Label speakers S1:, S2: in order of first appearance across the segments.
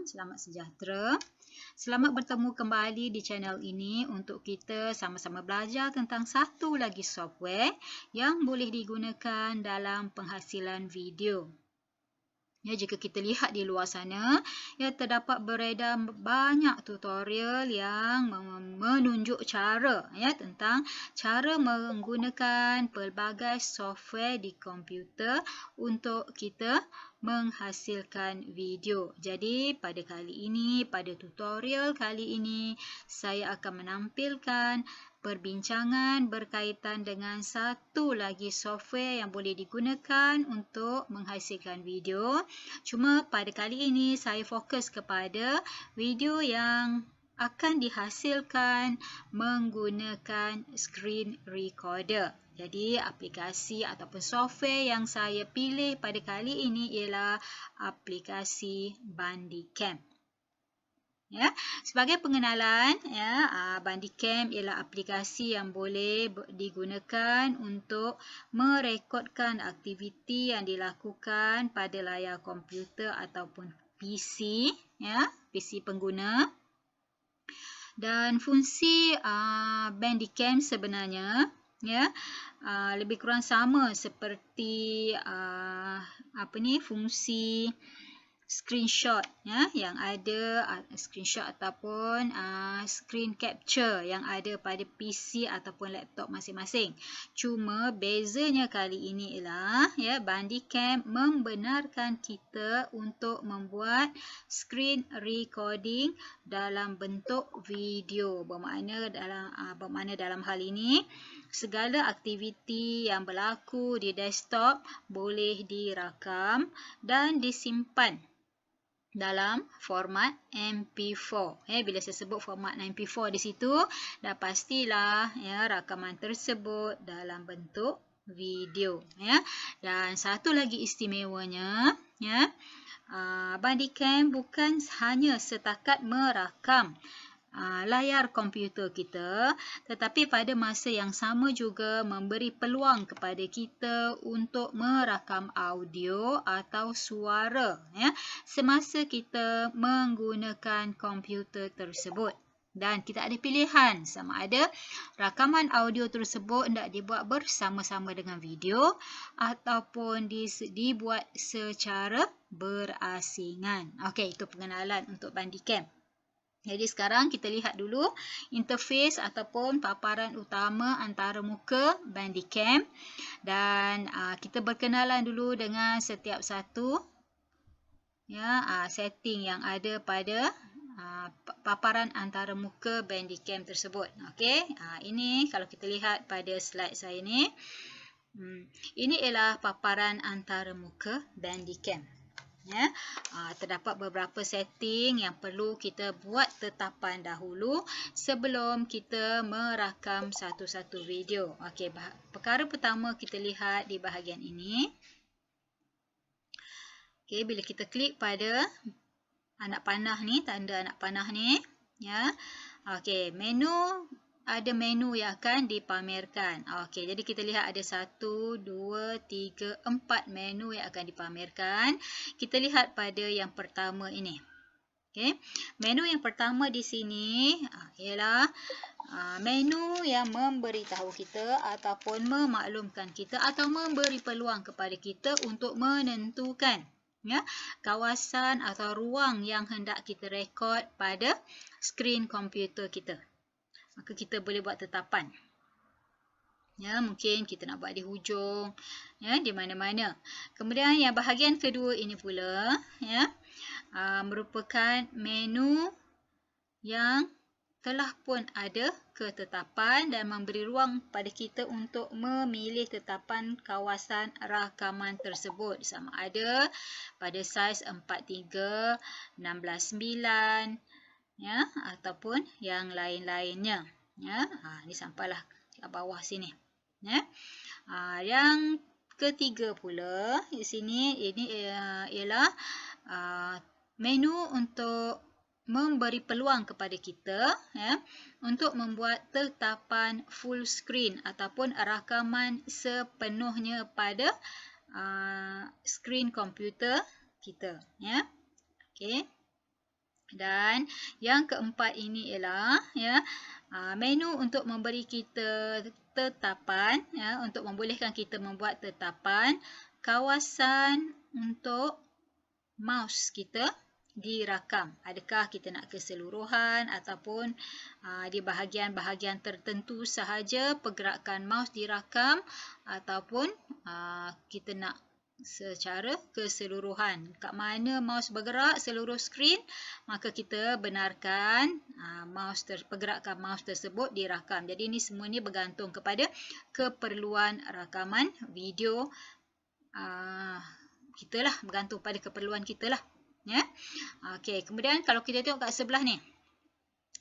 S1: selamat sejahtera. Selamat bertemu kembali di channel ini untuk kita sama-sama belajar tentang satu lagi software yang boleh digunakan dalam penghasilan video. Ya, jika kita lihat di luar sana, ya terdapat beredar banyak tutorial yang menunjuk cara tentang cara menggunakan pelbagai software di komputer untuk kita menghasilkan video. Jadi pada tutorial kali ini saya akan menampilkan perbincangan berkaitan dengan satu lagi software yang boleh digunakan untuk menghasilkan video. Cuma pada kali ini saya fokus kepada video yang akan dihasilkan menggunakan screen recorder. Jadi aplikasi ataupun software yang saya pilih pada kali ini ialah aplikasi Bandicam. Ya, sebagai pengenalan, Bandicam ialah aplikasi yang boleh digunakan untuk merekodkan aktiviti yang dilakukan pada layar komputer ataupun PC, PC pengguna. Dan fungsi Bandicam sebenarnya lebih kurang sama seperti fungsi screenshot yang ada screenshot ataupun screen capture yang ada pada PC ataupun laptop masing-masing. Cuma bezanya kali ini ialah Bandicam membenarkan kita untuk membuat screen recording dalam bentuk video. Bermakna dalam hal ini segala aktiviti yang berlaku di desktop boleh dirakam dan disimpan dalam format MP4. Bila saya sebut format MP4 di situ, dah pastilah rakaman tersebut dalam bentuk video. Dan satu lagi istimewanya, Bandicam bukan hanya setakat merakam layar komputer kita, tetapi pada masa yang sama juga memberi peluang kepada kita untuk merakam audio atau suara semasa kita menggunakan komputer tersebut. Dan kita ada pilihan sama ada rakaman audio tersebut hendak dibuat bersama-sama dengan video ataupun dibuat secara berasingan. Okey, itu pengenalan untuk Bandicam. Jadi sekarang kita lihat dulu interface ataupun paparan utama antarmuka Bandicam dan kita berkenalan dulu dengan setiap satu setting yang ada pada paparan antarmuka Bandicam tersebut. Okey, ini kalau kita lihat pada slide saya ni, ini ialah paparan antarmuka Bandicam. Terdapat beberapa setting yang perlu kita buat tetapan dahulu sebelum kita merakam satu-satu video. Okey, perkara pertama kita lihat di bahagian ini. Okey, bila kita klik pada anak panah ni, tanda anak panah ni, okey, ada menu yang akan dipamerkan. Okey, jadi kita lihat ada 1, 2, 3, 4 menu yang akan dipamerkan. Kita lihat pada yang pertama ini. Okey, menu yang pertama di sini ialah menu yang memberitahu kita ataupun memaklumkan kita atau memberi peluang kepada kita untuk menentukan kawasan atau ruang yang hendak kita rekod pada skrin komputer kita. Maka kita boleh buat tetapan. Mungkin kita nak buat di hujung, di mana-mana. Kemudian yang bahagian kedua ini pula, merupakan menu yang telah pun ada ketetapan dan memberi ruang pada kita untuk memilih tetapan kawasan rakaman tersebut. Sama ada pada saiz 43, 16:9, ataupun yang lain-lainnya. Ini sampailah ke bawah sini. Yang ketiga pula di sini, ini ialah menu untuk memberi peluang kepada kita untuk membuat tetapan full screen ataupun rakaman sepenuhnya pada skrin komputer kita. Okey. Dan yang keempat ini ialah ya, menu untuk memberi kita tetapan, ya, untuk membolehkan kita membuat tetapan kawasan untuk mouse kita dirakam. Adakah kita nak keseluruhan ataupun di bahagian-bahagian tertentu sahaja pergerakan mouse dirakam, ataupun kita nak secara keseluruhan. Kat mana mouse bergerak seluruh skrin, maka kita benarkan pergerakan mouse tersebut dirakam. Jadi ini semua ni bergantung kepada keperluan rakaman video kita lah, bergantung pada keperluan kita lah. Ya. Okey, kemudian kalau kita tengok kat sebelah ni.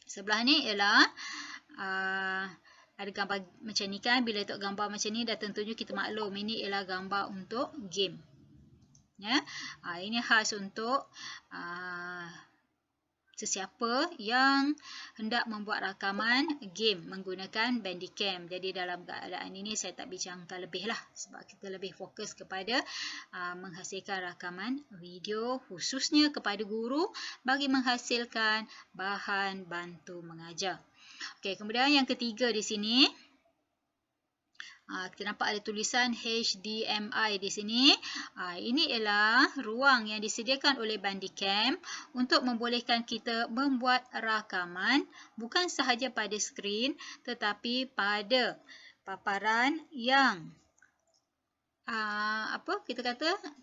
S1: Sebelah ni ialah ada gambar macam ni kan. Bila tengok gambar macam ni dah tentunya kita maklum ini ialah gambar untuk game. Ya. Ini khas untuk sesiapa yang hendak membuat rakaman game menggunakan Bandicam. Jadi dalam keadaan ini saya tak bincangkan lebih lah, sebab kita lebih fokus kepada menghasilkan rakaman video khususnya kepada guru bagi menghasilkan bahan bantu mengajar. Okey, kemudian yang ketiga di sini, kita nampak ada tulisan HDMI di sini. Ini ialah ruang yang disediakan oleh Bandicam untuk membolehkan kita membuat rakaman bukan sahaja pada skrin tetapi pada paparan yang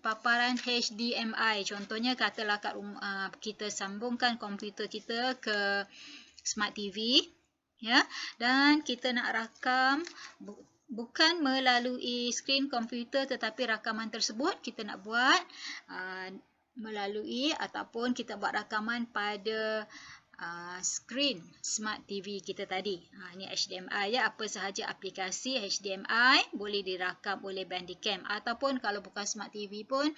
S1: paparan HDMI. Contohnya katalah kat rumah, kita sambungkan komputer kita ke Smart TV, ya, dan kita nak rakam bukan melalui skrin komputer tetapi rakaman tersebut kita nak buat melalui ataupun kita buat rakaman pada skrin Smart TV kita tadi. Ini HDMI ya, apa sahaja aplikasi HDMI boleh dirakam oleh Bandicam, ataupun kalau bukan Smart TV pun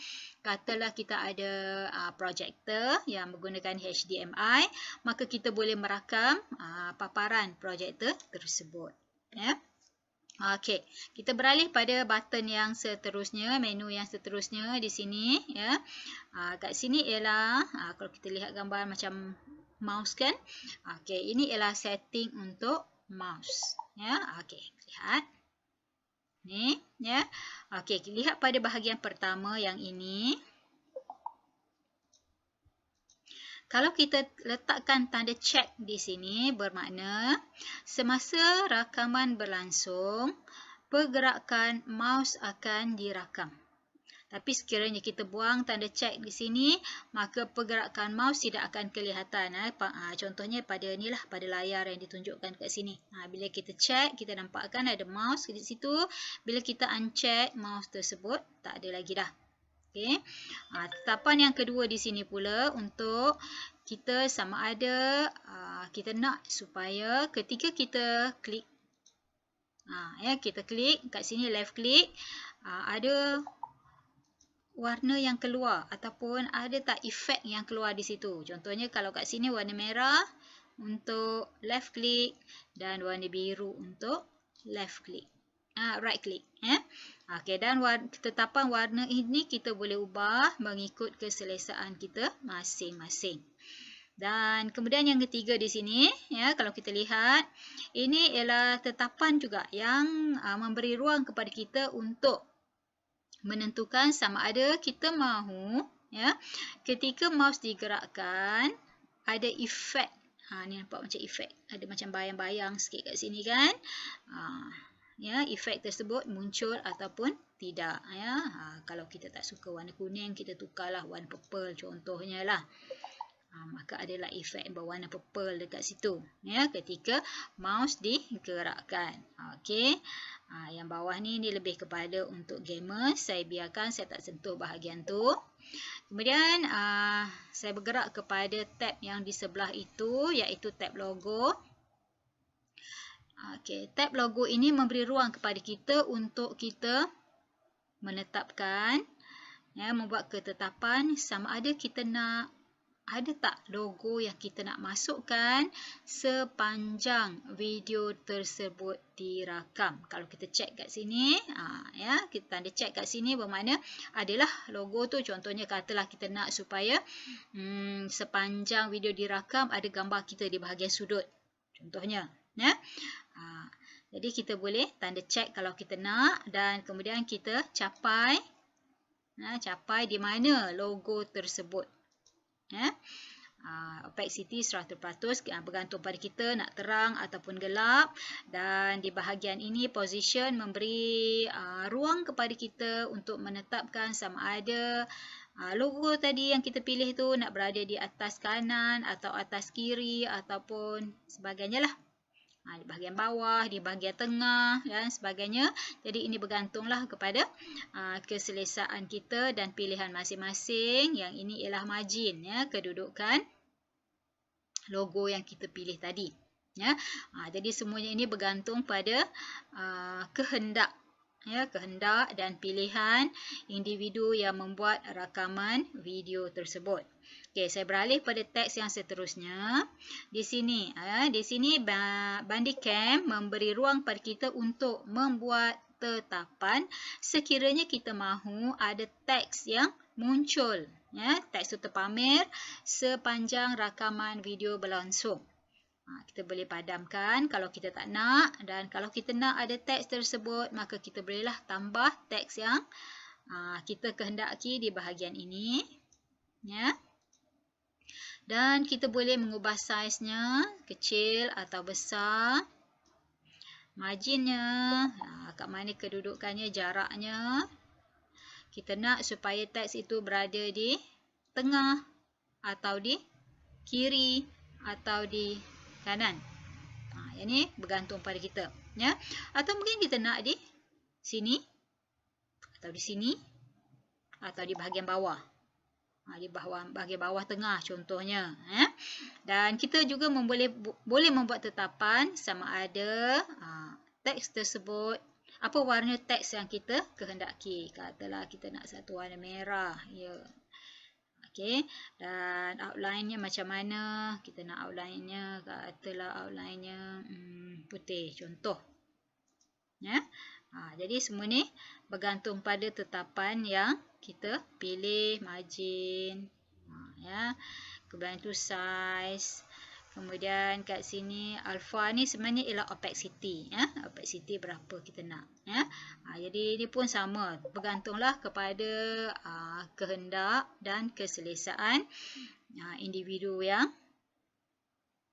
S1: katalah kita ada projektor yang menggunakan HDMI, maka kita boleh merakam paparan projektor tersebut, ya. Okey, kita beralih pada button yang seterusnya, menu yang seterusnya di sini, ya. Kat sini ialah kalau kita lihat gambar macam mouse kan. Okey, ini ialah setting untuk mouse, ya. Okey, lihat. Ni, ya. Okey, lihat pada bahagian pertama yang ini. Kalau kita letakkan tanda check di sini, bermakna semasa rakaman berlangsung, pergerakan mouse akan dirakam. Tapi sekiranya kita buang tanda check di sini, maka pergerakan mouse tidak akan kelihatan. Contohnya pada inilah, pada layar yang ditunjukkan kat sini. Bila kita check, kita nampakkan ada mouse di situ. Bila kita uncheck, mouse tersebut tak ada lagi dah. Okay. Tetapan yang kedua di sini pula untuk kita sama ada kita nak supaya ketika kita klik, kita klik kat sini, left klik, ada warna yang keluar ataupun ada tak efek yang keluar di situ. Contohnya kalau kat sini warna merah untuk left klik dan warna biru untuk left klik. Right click, ya. Okey, dan tetapan warna ini kita boleh ubah mengikut keselesaan kita masing-masing. Dan kemudian yang ketiga di sini, ya, kalau kita lihat, ini ialah tetapan juga yang memberi ruang kepada kita untuk menentukan sama ada kita mahu, ya, ketika mouse digerakkan ada efek. Ni nampak macam efek, ada macam bayang-bayang sikit kat sini kan. Ya, efek tersebut muncul ataupun tidak, ya. Kalau kita tak suka warna kuning, kita tukarlah warna purple contohnya lah. Maka adalah efek berwarna purple dekat situ, ya, ketika mouse digerakkan. Okey. Yang bawah ni lebih kepada untuk gamer, saya biarkan, saya tak sentuh bahagian tu. Kemudian saya bergerak kepada tab yang di sebelah itu, iaitu tab logo. Okey, tab logo ini memberi ruang kepada kita untuk kita menetapkan, ya, membuat ketetapan sama ada kita nak ada tak logo yang kita nak masukkan sepanjang video tersebut dirakam. Kalau kita check kat sini, ya, kita tanda check kat sini bermakna adalah logo tu. Contohnya katalah kita nak supaya sepanjang video dirakam ada gambar kita di bahagian sudut. Contohnya, ya. Jadi kita boleh tanda check kalau kita nak dan kemudian kita capai di mana logo tersebut. Ya. Opacity 100%, bergantung pada kita nak terang ataupun gelap, dan di bahagian ini position memberi ruang kepada kita untuk menetapkan sama ada logo tadi yang kita pilih tu nak berada di atas kanan atau atas kiri ataupun sebagainya lah. Di bahagian bawah, di bahagian tengah dan sebagainya. Jadi ini bergantunglah kepada keselesaan kita dan pilihan masing-masing. Yang ini ialah margin, ya, kedudukan logo yang kita pilih tadi. Ya. Jadi semuanya ini bergantung pada kehendak, ya, kehendak dan pilihan individu yang membuat rakaman video tersebut. Okey, saya beralih pada teks yang seterusnya. Di sini Bandicam memberi ruang pada kita untuk membuat tetapan sekiranya kita mahu ada teks yang muncul, ya, teks itu terpamer sepanjang rakaman video berlangsung. Kita boleh padamkan kalau kita tak nak, dan kalau kita nak ada teks tersebut maka kita bolehlah tambah teks yang kita kehendaki di bahagian ini, ya. Dan kita boleh mengubah saiznya kecil atau besar, marginnya, kat mana kedudukannya, jaraknya. Kita nak supaya teks itu berada di tengah atau di kiri atau di kanan. Yang ni bergantung pada kita, ya. Atau mungkin kita nak di sini atau di sini atau di bahagian bawah. Di bahagian bawah tengah contohnya, ya. Dan kita juga boleh membuat tetapan sama ada teks tersebut, apa warna teks yang kita kehendaki. Katalah kita nak satu warna merah, ya. Okey, dan outline-nya macam mana? Kita nak outline-nya, katalah outline-nya putih contoh. Ya. Jadi semua ni bergantung pada tetapan yang kita pilih, margin, ya. Kemudian itu size. Kemudian kat sini alpha ni sebenarnya ialah opacity, ya. Opacity berapa kita nak, ya. Jadi ini pun sama, bergantunglah kepada kehendak dan keselesaan individu yang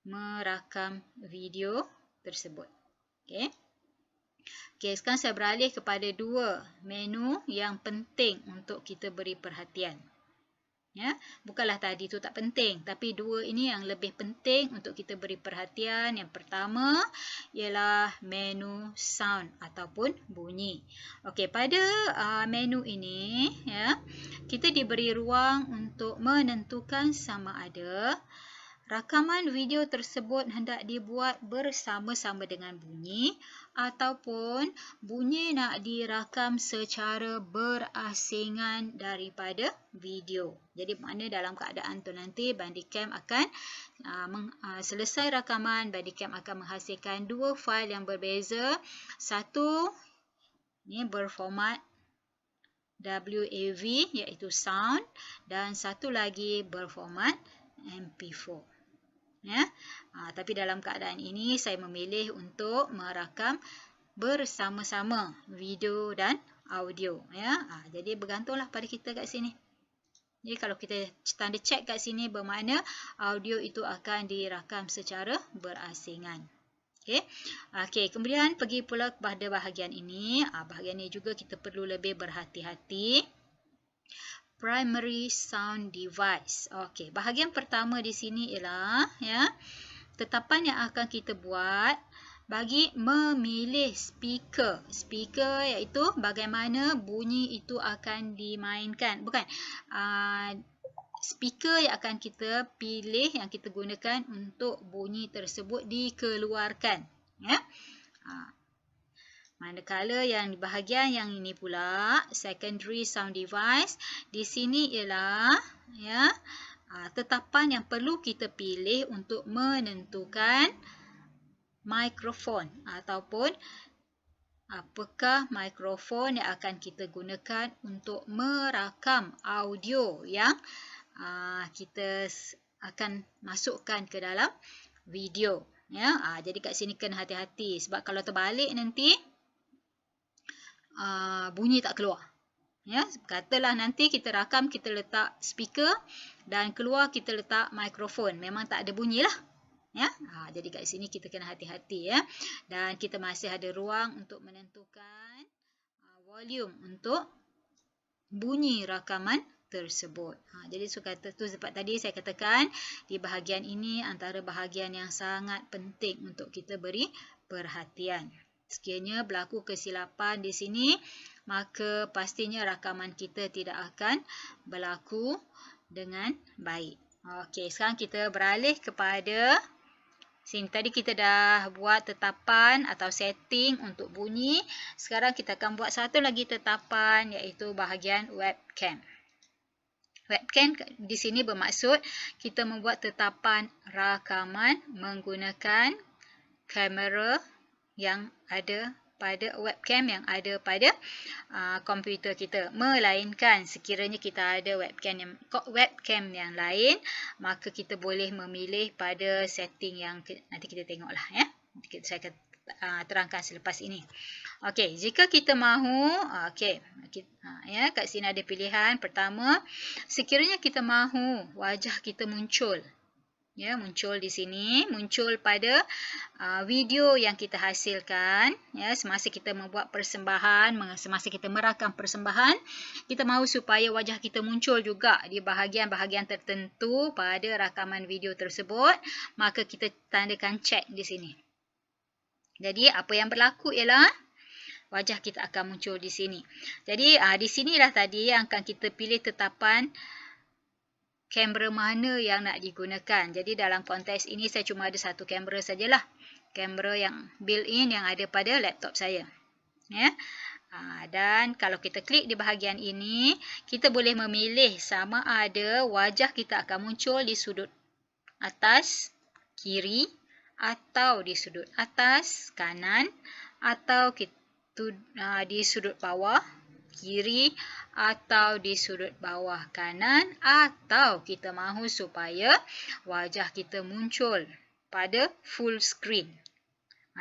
S1: merakam video tersebut. Okey. Okey, sekarang saya beralih kepada dua menu yang penting untuk kita beri perhatian. Ya, bukanlah tadi tu tak penting, tapi dua ini yang lebih penting untuk kita beri perhatian. Yang pertama ialah menu sound ataupun bunyi. Okey, pada menu ini, ya, kita diberi ruang untuk menentukan sama ada rakaman video tersebut hendak dibuat bersama-sama dengan bunyi ataupun bunyi nak dirakam secara berasingan daripada video. Jadi makna dalam keadaan tu nanti Bandicam akan selesai rakaman, Bandicam akan menghasilkan dua fail yang berbeza. Satu ni berformat WAV iaitu sound, dan satu lagi berformat MP4. Ya, tapi dalam keadaan ini saya memilih untuk merakam bersama-sama video dan audio, ya. Jadi bergantunglah pada kita kat sini. Jadi kalau kita tanda check kat sini bermakna audio itu akan dirakam secara berasingan. Okey, kemudian pergi pula kepada bahagian ini. Bahagian ini juga kita perlu lebih berhati-hati. Primary sound device. Okey, bahagian pertama di sini ialah, ya, tetapan yang akan kita buat bagi memilih speaker. Speaker iaitu bagaimana bunyi itu akan dimainkan. Bukan, speaker yang akan kita pilih, yang kita gunakan untuk bunyi tersebut dikeluarkan, ya. Manakala yang di bahagian yang ini pula secondary sound device, di sini ialah, ya, tetapan yang perlu kita pilih untuk menentukan mikrofon ataupun apakah mikrofon yang akan kita gunakan untuk merakam audio yang kita akan masukkan ke dalam video. Ya, jadi kat sini kena hati-hati sebab kalau terbalik nanti bunyi tak keluar. Ya, katalah nanti kita rakam, kita letak speaker dan keluar kita letak mikrofon, memang tak ada bunyi lah. Ya, jadi kat sini kita kena hati-hati ya. Dan kita masih ada ruang untuk menentukan volume untuk bunyi rakaman tersebut. Jadi sebab tadi saya katakan di bahagian ini antara bahagian yang sangat penting untuk kita beri perhatian. Sekiranya berlaku kesilapan di sini, maka pastinya rakaman kita tidak akan berlaku dengan baik. Okey, sekarang kita beralih kepada sini. Tadi kita dah buat tetapan atau setting untuk bunyi. Sekarang kita akan buat satu lagi tetapan, iaitu bahagian webcam. Webcam di sini bermaksud kita membuat tetapan rakaman menggunakan kamera yang ada pada webcam yang ada pada komputer kita. Melainkan sekiranya kita ada webcam yang lain, maka kita boleh memilih pada setting yang nanti kita tengoklah ya. Saya akan terangkan selepas ini. Okey, jika kita mahu, ya, kat sini ada pilihan. Pertama, sekiranya kita mahu wajah kita muncul. Ya, muncul di sini, muncul pada video yang kita hasilkan, ya, semasa kita membuat persembahan, semasa kita merakam persembahan, kita mahu supaya wajah kita muncul juga di bahagian-bahagian tertentu pada rakaman video tersebut, maka kita tandakan check di sini. Jadi apa yang berlaku ialah wajah kita akan muncul di sini. Jadi di sinilah tadi yang akan kita pilih tetapan kamera mana yang nak digunakan. Jadi dalam konteks ini saya cuma ada satu kamera sajalah. Kamera yang built-in yang ada pada laptop saya. Ya. Dan kalau kita klik di bahagian ini, kita boleh memilih sama ada wajah kita akan muncul di sudut atas, kiri, atau di sudut atas, kanan, atau di sudut bawah, kiri, atau di sudut bawah kanan, atau kita mahu supaya wajah kita muncul pada full screen.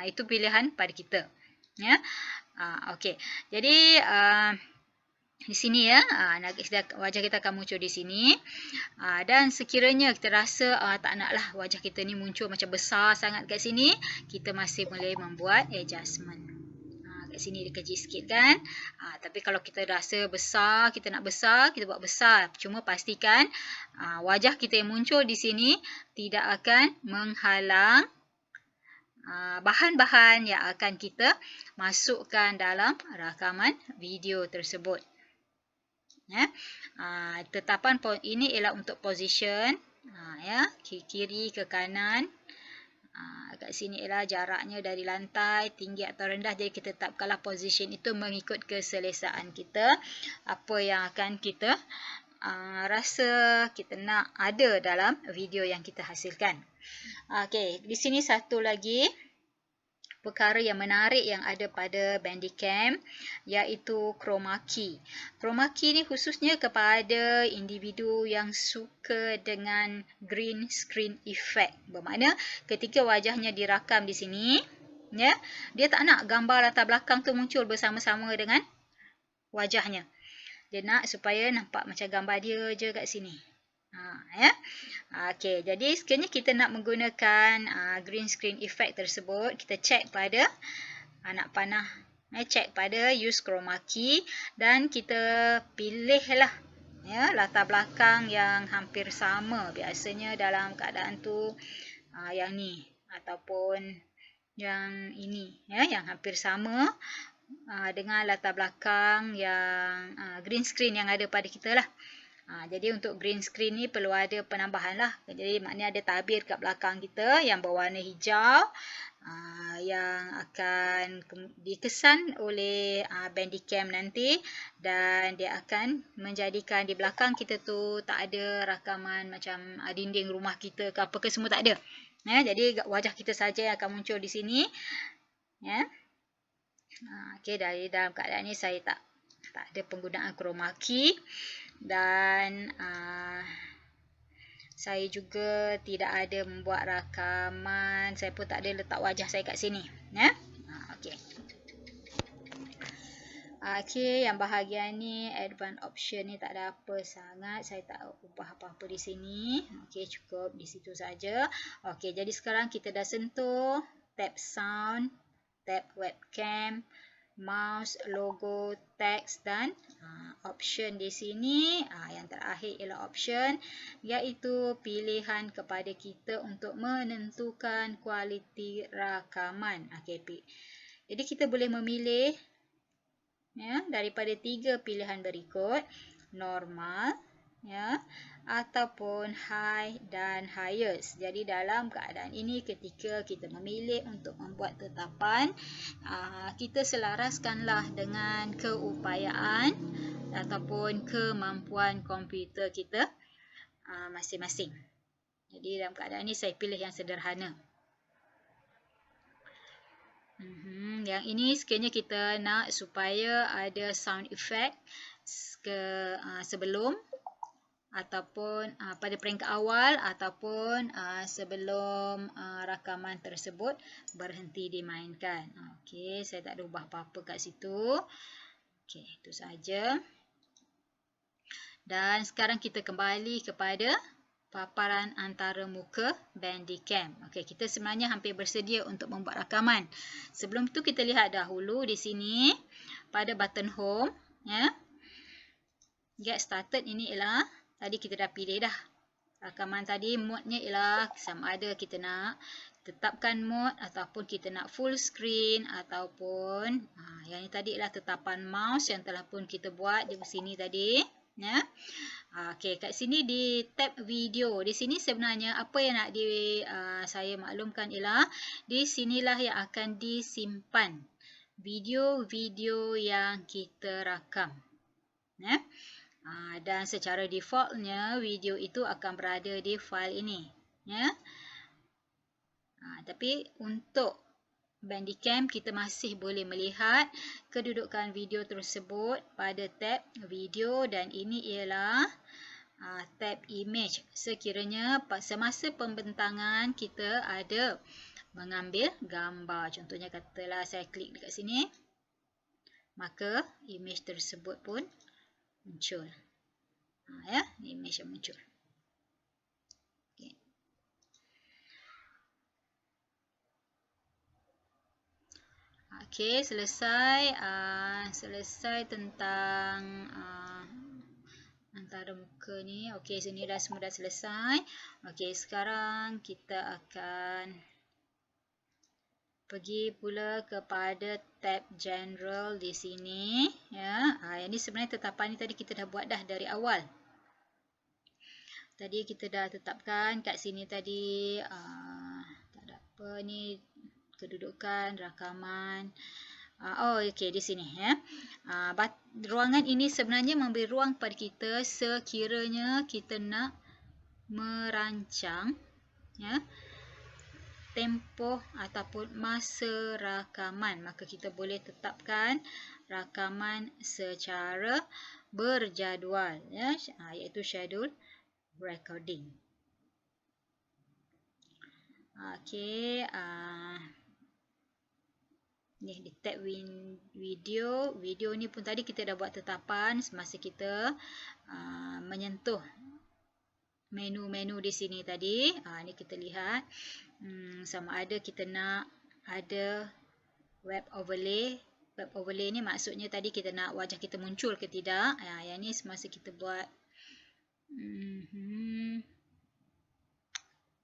S1: Itu pilihan pada kita. Ya, okey. Jadi di sini ya, wajah kita akan muncul di sini. Dan sekiranya kita rasa tak naklah wajah kita ni muncul macam besar sangat kat sini, kita masih boleh membuat adjustment. Kat sini dia kecil sikit kan. Tapi kalau kita rasa besar, kita nak besar, kita buat besar. Cuma pastikan wajah kita yang muncul di sini tidak akan menghalang bahan-bahan yang akan kita masukkan dalam rakaman video tersebut. Ya. Tetapan ini ialah untuk position, ya, kiri ke kanan. Kat sini ialah jaraknya dari lantai, tinggi atau rendah. Jadi kita tetapkanlah position itu mengikut keselesaan kita. Apa yang akan kita rasa kita nak ada dalam video yang kita hasilkan. Okey, di sini satu lagi perkara yang menarik yang ada pada Bandicam, iaitu chroma key. Chroma key ni khususnya kepada individu yang suka dengan green screen effect. Bermakna ketika wajahnya dirakam di sini, ya, dia tak nak gambar latar belakang tu muncul bersama-sama dengan wajahnya. Dia nak supaya nampak macam gambar dia je kat sini. Ya. Okey, jadi sekiranya kita nak menggunakan green screen effect tersebut, kita check pada anak panah, check pada use chroma key dan kita pilihlah ya latar belakang yang hampir sama. Biasanya dalam keadaan tu yang ni ataupun yang ini ya, yang hampir sama dengan latar belakang yang green screen yang ada pada kita lah. Jadi untuk green screen ni perlu ada penambahan lah. Jadi maknanya ada tabir kat belakang kita yang berwarna hijau yang akan dikesan oleh Bandicam nanti, dan dia akan menjadikan di belakang kita tu tak ada rakaman macam dinding rumah kita ke apa ke, semua tak ada. Jadi wajah kita saja yang akan muncul di sini. Okey, dari dalam keadaan ni saya tak ada penggunaan chroma key, dan saya juga tidak ada membuat rakaman. Saya pun tak ada letak wajah saya kat sini. Okey. Okey, yang bahagian ni advanced option ni tak ada apa sangat. Saya tak ubah apa-apa di sini. Okey, cukup di situ saja. Okey, jadi sekarang kita dah sentuh tab sound, tab webcam, mouse, logo, teks dan option di sini. Yang terakhir ialah option, iaitu pilihan kepada kita untuk menentukan kualiti rakaman. Okey, jadi kita boleh memilih daripada 3 pilihan berikut: normal, ataupun high dan highest. Jadi dalam keadaan ini, ketika kita memilih untuk membuat tetapan, kita selaraskanlah dengan keupayaan ataupun kemampuan komputer kita masing-masing. Jadi dalam keadaan ini saya pilih yang sederhana. Yang ini sekiranya kita nak supaya ada sound effect sebelum ataupun pada peringkat awal ataupun sebelum rakaman tersebut berhenti dimainkan. Okey, saya tak ada ubah apa-apa kat situ. Okey, itu saja. Dan sekarang kita kembali kepada paparan antarmuka Bandicam. Okey, kita sebenarnya hampir bersedia untuk membuat rakaman. Sebelum tu kita lihat dahulu di sini pada button home, Get started ini ialah tadi kita dah pilih dah. Rakaman tadi mode-nya ialah sama ada kita nak tetapkan mode ataupun kita nak full screen ataupun yang ini tadi ialah tetapan mouse yang telah pun kita buat di sini tadi. Okey, kat sini di tab video, di sini sebenarnya apa yang nak saya maklumkan ialah di sinilah yang akan disimpan video-video yang kita rakam. Dan secara defaultnya video itu akan berada di file ini. Tapi untuk Bandicam kita masih boleh melihat kedudukan video tersebut pada tab video, dan ini ialah tab image. Sekiranya semasa pembentangan kita ada mengambil gambar, contohnya katalah saya klik dekat sini, maka image tersebut pun muncul. Image yang muncul. Okey, selesai tentang antarmuka ni. Okey, sini dah semua dah selesai. Okey, sekarang kita akan pergi pula kepada tab general di sini. Yang ni sebenarnya tetapan ni tadi kita dah buat dah dari awal. Tadi kita dah tetapkan kat sini tadi. Tak ada apa ni, kedudukan rakaman. Okey, di sini ruangan ini sebenarnya memberi ruang pada kita sekiranya kita nak merancang tempoh ataupun masa rakaman, maka kita boleh tetapkan rakaman secara berjadual, iaitu schedule recording. Okey, ni di tab video. Video ni pun tadi kita dah buat tetapan semasa kita menyentuh menu-menu di sini tadi. Ni kita lihat sama ada kita nak ada web overlay. Web overlay ni maksudnya tadi kita nak wajah kita muncul ke tidak. Yang ni semasa kita buat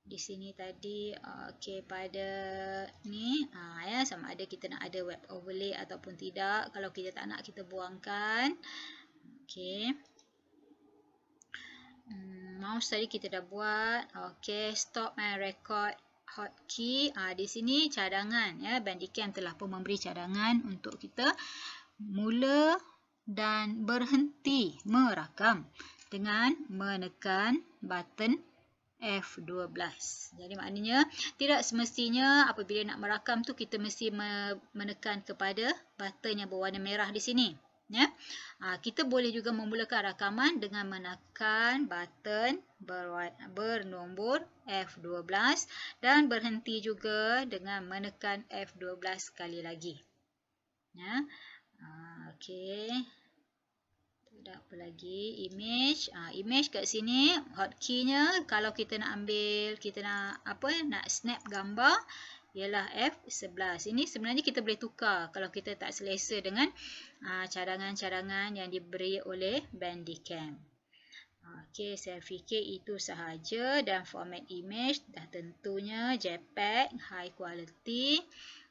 S1: di sini tadi. Okey, pada ni sama ada kita nak ada web overlay ataupun tidak. Kalau kita tak nak, kita buangkan. Okey, Mouse tadi kita dah buat. Okey, stop and record hotkey. Di sini cadangan ya. Bandicam telah pun memberi cadangan untuk kita mula dan berhenti merakam dengan menekan button F12. Jadi maknanya tidak semestinya apabila nak merakam tu kita mesti menekan kepada button yang berwarna merah di sini. Ya, kita boleh juga memulakan rakaman dengan menekan button bernombor F12 dan berhenti juga dengan menekan F12 sekali lagi. Ya, okey. Tak apa lagi, image. Image kat sini hotkey-nya kalau kita nak ambil, kita nak snap gambar ialah F11. Ini sebenarnya kita boleh tukar kalau kita tak selesa dengan cadangan-cadangan yang diberi oleh Bandicam. Okey, saya fikir itu sahaja dan format image dah tentunya JPEG high quality.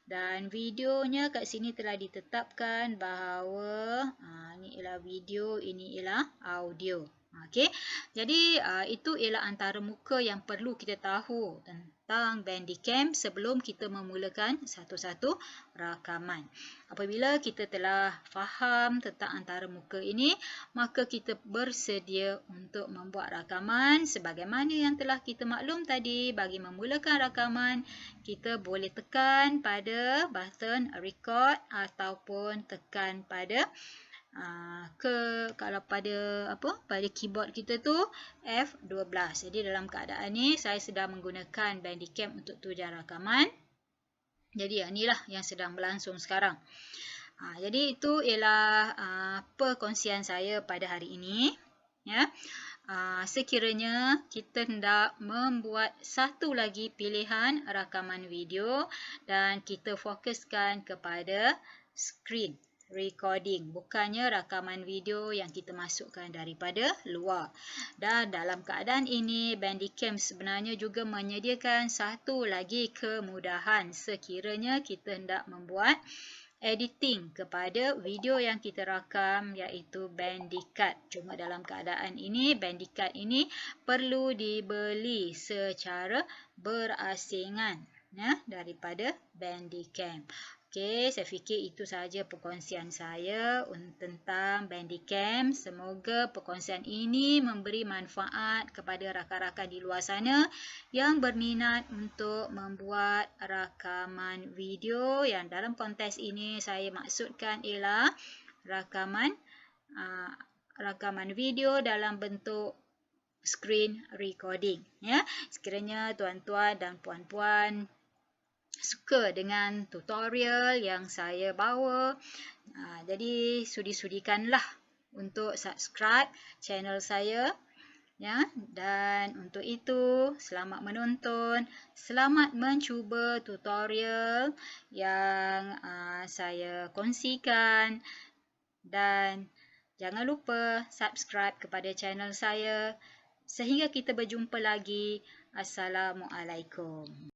S1: Dan videonya kat sini telah ditetapkan bahawa ini ialah video, ini ialah audio. Okey. Jadi itu ialah antara muka yang perlu kita tahu tentang Bandicam sebelum kita memulakan satu-satu rakaman. Apabila kita telah faham tentang antara muka ini, maka kita bersedia untuk membuat rakaman sebagaimana yang telah kita maklum tadi. Bagi memulakan rakaman, kita boleh tekan pada button record ataupun tekan pada kalau pada keyboard kita tu F12. Jadi dalam keadaan ni saya sedang menggunakan Bandicam untuk tujuan rakaman. Jadi inilah yang sedang berlangsung sekarang. Jadi itu ialah perkongsian saya pada hari ini. Ya. Sekiranya kita hendak membuat satu lagi pilihan rakaman video dan kita fokuskan kepada screen recording, bukannya rakaman video yang kita masukkan daripada luar. Dan dalam keadaan ini, Bandicam sebenarnya juga menyediakan satu lagi kemudahan sekiranya kita hendak membuat editing kepada video yang kita rakam, iaitu Bandicut. Cuma dalam keadaan ini, Bandicut ini perlu dibeli secara berasingan daripada Bandicam. Okey, saya fikir itu sahaja perkongsian saya tentang Bandicam. Semoga perkongsian ini memberi manfaat kepada rakan-rakan di luar sana yang berminat untuk membuat rakaman video, yang dalam konteks ini saya maksudkan ialah rakaman video dalam bentuk screen recording. Ya, sekiranya tuan-tuan dan puan-puan suka dengan tutorial yang saya bawa, jadi sudi-sudikanlah untuk subscribe channel saya, ya. Dan untuk itu, selamat menonton, selamat mencuba tutorial yang saya kongsikan, dan jangan lupa subscribe kepada channel saya. Sehingga kita berjumpa lagi. Assalamualaikum.